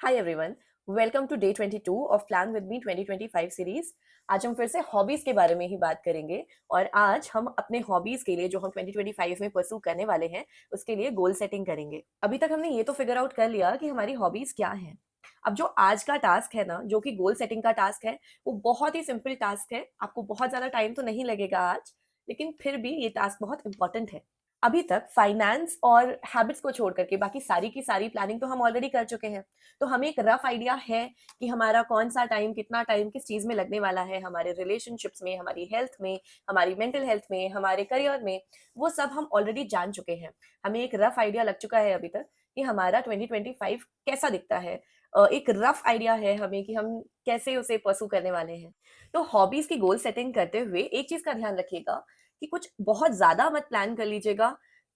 Hi everyone, welcome to day 22 of plan with me 2025 series. आज हम फिर से हॉबीज के बारे में ही बात करेंगे और आज हम अपने हॉबीज के लिए जो हम 2025 में परस्यू करने वाले हैं उसके लिए गोल सेटिंग करेंगे। अभी तक हमने ये तो फिगर आउट कर लिया कि हमारी हॉबीज क्या हैं। अब जो आज का टास्क है ना, जो कि गोल सेटिंग का टास्क है, वो बहुत ही सिंपल टास्क है। आपको बहुत ज्यादा टाइम तो नहीं लगेगा आज, लेकिन फिर भी ये टास्क बहुत इंपॉर्टेंट है। अभी तक फाइनेंस और हैबिट्स को छोड़ करके बाकी सारी की सारी प्लानिंग तो हम ऑलरेडी कर चुके हैं। तो हमें एक रफ आइडिया है कि हमारा कौन सा टाइम, कितना टाइम किस चीज में लगने वाला है, हमारे रिलेशनशिप्स में, हमारी हेल्थ में, हमारी मेंटल हेल्थ में, हमारे करियर में। वो सब हम ऑलरेडी जान चुके हैं। हमें एक रफ आइडिया लग चुका है अभी तक कि हमारा 2025 कैसा दिखता है। एक रफ आइडिया है हमें कि हम कैसे उसे परसू करने वाले हैं। तो हॉबीज की गोल सेटिंग करते हुए एक चीज का ध्यान रखिएगा कि कुछ बहुत ज्यादा मत प्लान कर लीजिएगा,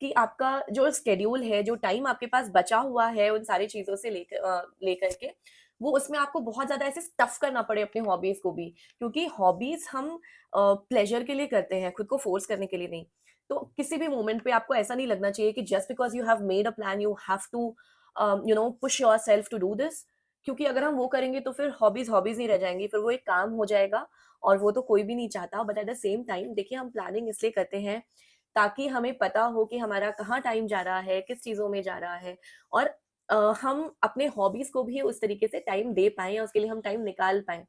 कि आपका जो स्केड्यूल है, जो टाइम आपके पास बचा हुआ है उन सारी चीजों से लेकर के, वो उसमें आपको बहुत ज्यादा ऐसे स्टफ करना पड़े अपने हॉबीज को भी। क्योंकि हॉबीज हम प्लेजर के लिए करते हैं, खुद को फोर्स करने के लिए नहीं। तो किसी भी मोमेंट पे आपको ऐसा नहीं लगना चाहिए कि just because you have made a plan you have to push yourself to do this. क्योंकि अगर हम वो करेंगे तो फिर हॉबीज हॉबीज नहीं रह जाएंगी, फिर वो एक काम हो जाएगा और वो तो कोई भी नहीं चाहता। But at the same time देखिए, हम प्लानिंग इसलिए करते हैं ताकि हमें पता हो कि हमारा कहाँ टाइम जा रहा है, किस चीज़ों में जा रहा है। और हम अपने हॉबीज़ को भी उस तरीके से टाइम दे पाएँ या उसके लिए हम टाइम निकाल पाएँ।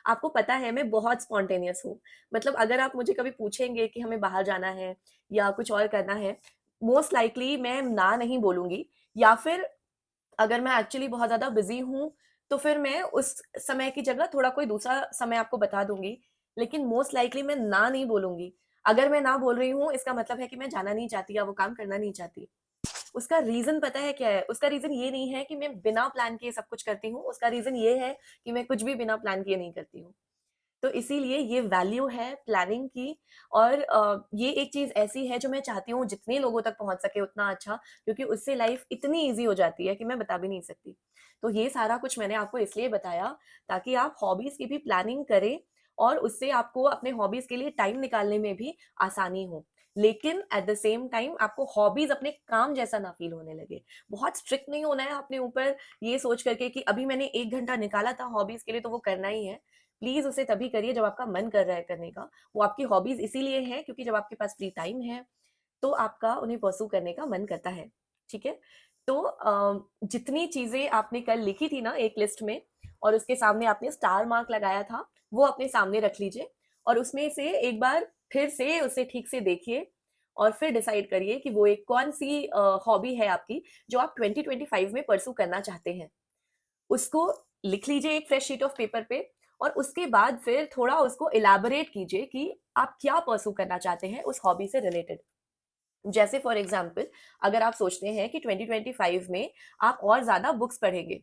आपको पता है मैं बहुत स्पॉन्टेनियस हूँ। मतलब अगर आप मुझे कभी पूछेंगे कि हमें बाहर जाना है या कुछ और करना है, मोस्ट लाइकली मैं ना नहीं बोलूँगी। या फिर अगर मैं एक्चुअली बहुत ज़्यादा बिज़ी हूँ, तो फिर मैं उस समय की जगह थोड़ा कोई दूसरा समय आपको बता दूँगी। लेकिन मोस्ट लाइकली मैं ना नहीं बोलूँगी। अगर मैं ना बोल रही हूँ, इसका मतलब है कि मैं जाना नहीं चाहती या वो काम करना नहीं चाहती। उसका रीज़न पता है क्या है? उसका रीज़न ये नहीं है कि मैं बिना प्लान किए सब कुछ करती हूँ, उसका रीज़न ये है कि मैं कुछ भी बिना प्लान किए नहीं करती हूँ। तो इसीलिए ये वैल्यू है प्लानिंग की। और ये एक चीज़ ऐसी है जो मैं चाहती हूँ जितने लोगों तक पहुँच सके उतना अच्छा, क्योंकि उससे लाइफ इतनी ईज़ी हो जाती है कि मैं बता भी नहीं सकती। तो ये सारा कुछ मैंने आपको इसलिए बताया ताकि आप हॉबीज़ की भी प्लानिंग करें और उससे आपको अपने हॉबीज़ के लिए टाइम निकालने में भी आसानी हो। लेकिन एट द सेम टाइम आपको हॉबीज़ अपने काम जैसा ना फ़ील होने लगे। बहुत स्ट्रिक्ट नहीं होना है अपने ऊपर ये सोच करके कि अभी मैंने 1 घंटा निकाला था हॉबीज़ के लिए तो वो करना ही है। प्लीज उसे तभी करिए जब आपका मन कर रहा है करने का। वो आपकी हॉबीज इसीलिए है क्योंकि जब आपके पास फ्री टाइम है तो आपका उन्हें परस्यू करने का मन करता है। ठीक है? तो जितनी चीजें आपने कल लिखी थी ना एक लिस्ट में और उसके सामने आपने स्टार मार्क लगाया था, वो अपने सामने रख लीजिए और उसमें से एक बार फिर से उसे ठीक से देखिए और फिर डिसाइड करिए कि वो एक कौन सी हॉबी है आपकी जो आप 2025 में परस्यू करना चाहते हैं। उसको लिख लीजिए एक फ्रेश शीट ऑफ पेपर पे और उसके बाद फिर थोड़ा उसको इलैबोरेट कीजिए कि आप क्या परस्यू करना चाहते हैं उस हॉबी से रिलेटेड। जैसे फॉर एग्जाम्पल, अगर आप सोचते हैं कि 2025 में आप और ज्यादा बुक्स पढ़ेंगे,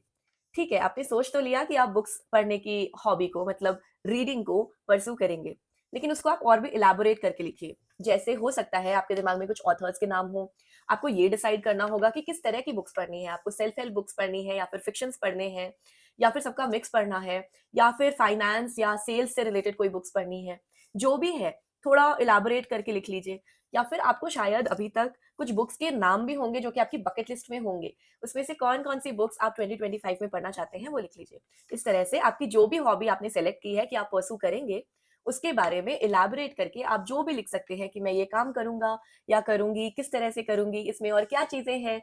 ठीक है, आपने सोच तो लिया कि आप बुक्स पढ़ने की हॉबी को, मतलब रीडिंग को परस्यू करेंगे, लेकिन उसको आप और भी इलाबोरेट करके लिखिए। जैसे हो सकता है आपके दिमाग में कुछ ऑथर्स के नाम हो, आपको ये डिसाइड करना होगा कि किस तरह की बुक्स पढ़नी है, आपको सेल्फ हेल्प बुक्स पढ़नी है या फिर फिक्शंस पढ़ने हैं या फिर सबका मिक्स पढ़ना है या फिर फाइनेंस या सेल्स से रिलेटेड कोई बुक्स पढ़नी है। जो भी है, थोड़ा इलाबोरेट करके लिख लीजिए। या फिर आपको शायद अभी तक कुछ बुक्स के नाम भी होंगे जो कि आपकी बकेट लिस्ट में होंगे, उसमें से कौन-कौन सी बुक्स आप 2025 में पढ़ना चाहते हैं वो लिख लीजिए। इस तरह से आपकी जो भी हॉबी आपने सेलेक्ट की है कि आप परस्यू करेंगे, उसके बारे में इलैबोरेट करके आप जो भी लिख सकते हैं कि मैं ये काम करूँगा या करूँगी, किस तरह से करूँगी, इसमें और क्या चीज़ें हैं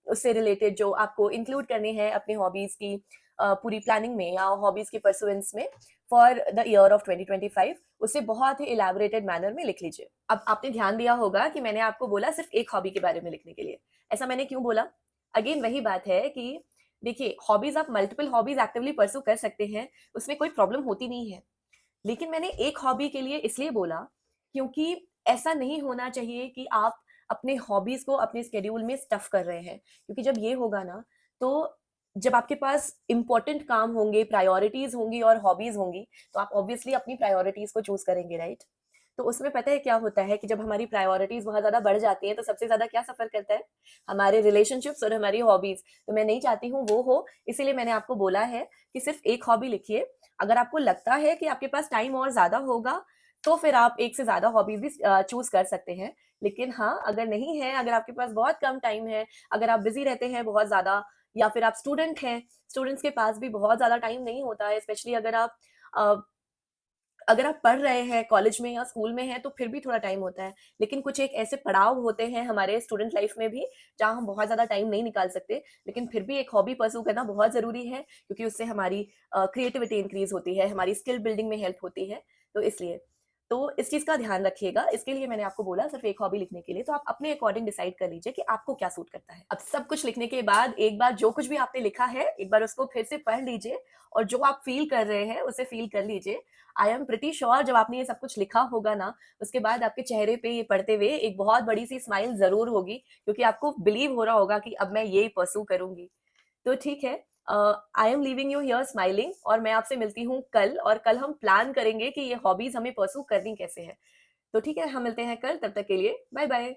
उससे रिलेटेड जो आपको इंक्लूड करनी है अपनी हॉबीज़ की पूरी प्लानिंग में या हॉबीज़ के परस्यूएंस में फॉर द ईयर ऑफ 2025, उसे बहुत ही इलैबोरेटेड मैनर में लिख लीजिए। अब आपने ध्यान दिया होगा कि मैंने आपको बोला सिर्फ एक हॉबी के बारे में लिखने के लिए। ऐसा मैंने क्यों बोला? अगेन वही बात है कि देखिए, हॉबीज आप मल्टीपल हॉबीज एक्टिवली परस्यू कर सकते हैं, उसमें कोई प्रॉब्लम होती नहीं है। लेकिन मैंने एक हॉबी के लिए इसलिए बोला क्योंकि ऐसा नहीं होना चाहिए कि आप अपने हॉबीज को अपने स्केड्यूल में स्टफ कर रहे हैं। क्योंकि जब ये होगा ना, तो जब आपके पास इंपॉर्टेंट काम होंगे, प्रायोरिटीज होंगी और हॉबीज होंगी, तो आप ऑब्वियसली अपनी प्रायोरिटीज को चूज करेंगे, राइट? तो उसमें पता है क्या होता है कि जब हमारी प्रायोरिटीज बहुत ज्यादा बढ़ जाती हैं तो सबसे ज्यादा क्या सफर करता है? हमारे रिलेशनशिप्स और हमारी हॉबीज। तो मैं नहीं चाहती हूँ वो हो, इसीलिए मैंने आपको बोला है कि सिर्फ एक हॉबी लिखिए। अगर आपको लगता है कि आपके पास टाइम और ज्यादा होगा तो फिर आप एक से ज्यादा हॉबीज भी चूज कर सकते हैं। लेकिन हाँ, अगर नहीं है, अगर आपके पास बहुत कम टाइम है, अगर आप बिजी रहते हैं बहुत ज्यादा या फिर आप स्टूडेंट हैं, स्टूडेंट्स के पास भी बहुत ज़्यादा टाइम नहीं होता है, स्पेशली अ, अगर आप पढ़ रहे हैं कॉलेज में या स्कूल में हैं तो फिर भी थोड़ा टाइम होता है। लेकिन कुछ एक ऐसे पड़ाव होते हैं हमारे स्टूडेंट लाइफ में भी जहाँ हम बहुत ज़्यादा टाइम नहीं निकाल सकते, लेकिन फिर भी एक हॉबी परस्यू करना बहुत ज़रूरी है क्योंकि उससे हमारी क्रिएटिविटी इंक्रीज़ होती है, हमारी स्किल बिल्डिंग में हेल्प होती है, तो इसलिए। तो इस चीज़ का ध्यान रखिएगा, इसके लिए मैंने आपको बोला सिर्फ़ एक हॉबी लिखने के लिए, तो आप अपने अकॉर्डिंग डिसाइड कर लीजिए कि आपको क्या सूट करता है। अब सब कुछ लिखने के बाद एक बार जो कुछ भी आपने लिखा है, एक बार उसको फिर से पढ़ लीजिए और जो आप फ़ील कर रहे हैं, उसे फ़ील कर लीजिए। आई एम प्रिटी श्योर जब आपने ये सब कुछ लिखा होगा ना, उसके बाद आपके चेहरे पे ये पढ़ते हुए एक बहुत बड़ी-सी स्माइल ज़रूर होगी क्योंकि आपको बिलीव हो रहा होगा कि अब मैं ये परस्यू करूँगी। तो ठीक है, I am leaving you here smiling और मैं आपसे मिलती हूँ कल और कल हम प्लान करेंगे कि ये हॉबीज़ हमें परस्यू करनी कैसे है। तो ठीक है, हम मिलते हैं कल, तब तक के लिए बाय-बाय।